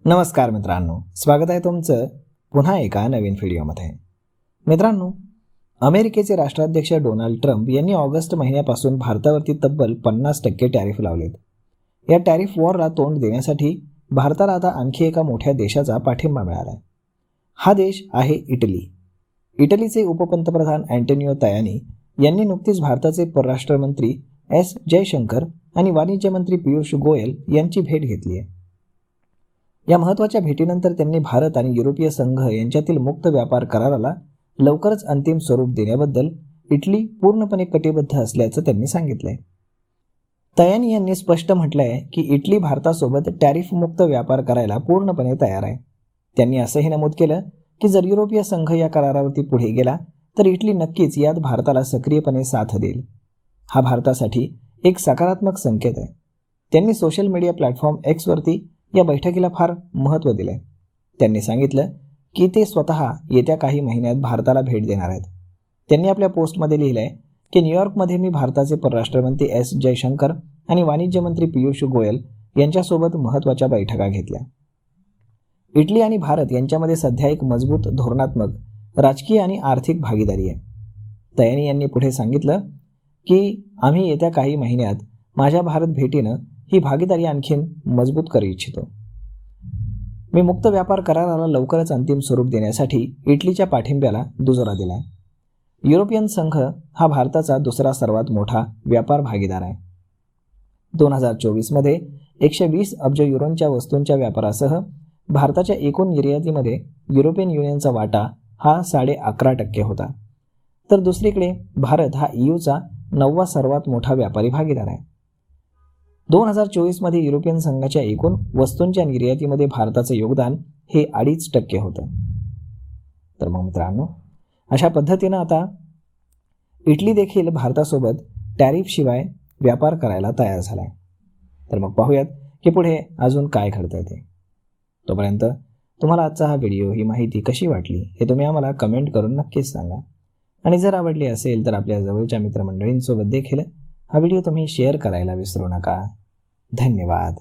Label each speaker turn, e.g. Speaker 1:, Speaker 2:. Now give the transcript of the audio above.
Speaker 1: नमस्कार मित्रांनो, स्वागत आहे तुमचं पुन्हा एका नवीन व्हिडिओमध्ये. मित्रांनो, अमेरिकेचे राष्ट्राध्यक्ष डोनाल्ड ट्रम्प यांनी ऑगस्ट महिन्यापासून भारतावरती तब्बल 50% टॅरिफ लावलेत. या टॅरिफ वॉरला तोंड देण्यासाठी भारताला आता आणखी एका मोठ्या देशाचा पाठिंबा मिळाला आहे. हा देश आहे इटली. इटलीचे उपपंतप्रधान अँटोनियो तायानी यांनी नुकतीच भारताचे परराष्ट्र मंत्री एस जयशंकर आणि वाणिज्य मंत्री पियुष गोयल यांची भेट घेतली आहे. या महत्त्वाच्या भेटीनंतर त्यांनी भारत आणि युरोपीय संघ यांच्यातील मुक्त व्यापार कराराला लवकरच अंतिम स्वरूप देण्याबद्दल इटली पूर्णपणे कटिबद्ध असल्याचं त्यांनी सांगितलंय. तायानी यांनी स्पष्ट म्हटलंय की इटली भारतासोबत टॅरिफ मुक्त व्यापार करायला पूर्णपणे तयार आहे. त्यांनी असंही नमूद केलं की जर युरोपीय संघ या करारावरती पुढे गेला तर इटली नक्कीच यात भारताला सक्रियपणे साथ देईल. हा भारतासाठी एक सकारात्मक संकेत आहे. त्यांनी सोशल मीडिया प्लॅटफॉर्म एक्सवरती या बैठकीला फार महत्त्व दिलंय. त्यांनी सांगितलं की ते स्वतः येत्या काही महिन्यात भारताला भेट देणार आहेत. त्यांनी आपल्या पोस्टमध्ये लिहिलंय की न्यूयॉर्कमध्ये मी भारताचे परराष्ट्र मंत्री एस जयशंकर आणि वाणिज्य मंत्री पियुष गोयल यांच्यासोबत महत्त्वाच्या बैठका घेतल्या. इटली आणि भारत यांच्यामध्ये सध्या एक मजबूत धोरणात्मक, राजकीय आणि आर्थिक भागीदारी आहे. तायानी यांनी पुढे सांगितलं की आम्ही येत्या काही महिन्यात माझ्या भारत भेटीनं ही भागीदारी आणखीन मजबूत करू इच्छितो. मी मुक्त व्यापार कराराला लवकरच अंतिम स्वरूप देण्यासाठी इटलीच्या पाठिंब्याला दुजोरा दिलाय. युरोपियन संघ हा भारताचा दुसरा सर्वात मोठा व्यापार भागीदार आहे. 2024मध्ये 120 अब्ज युरोंच्या वस्तूंच्या व्यापारासह भारताच्या एकूण निर्यातीमध्ये युरोपियन युनियनचा वाटा हा 11.5% होता. तर दुसरीकडे भारत हा EUचा 9वा सर्वात मोठा व्यापारी भागीदार आहे. 2024मध्ये युरोपियन संघाच्या एकूण वस्तूंच्या निर्यातीमध्ये भारताचं योगदान हे 2.5% होतं. तर मग मित्रांनो, अशा पद्धतीनं आता इटली देखील भारतासोबत टॅरिफशिवाय व्यापार करायला तयार झाला आहे. तर मग पाहूयात की पुढे अजून काय घडतंय ते. तोपर्यंत तुम्हाला आजचा हा व्हिडिओ, ही माहिती कशी वाटली हे तुम्ही आम्हाला कमेंट करून नक्कीच सांगा. आणि जर आवडली असेल तर आपल्या जवळच्या मित्रमंडळींसोबत देखील हा व्हिडिओ तुम्ही शेअर करायला विसरू नका. धन्यवाद.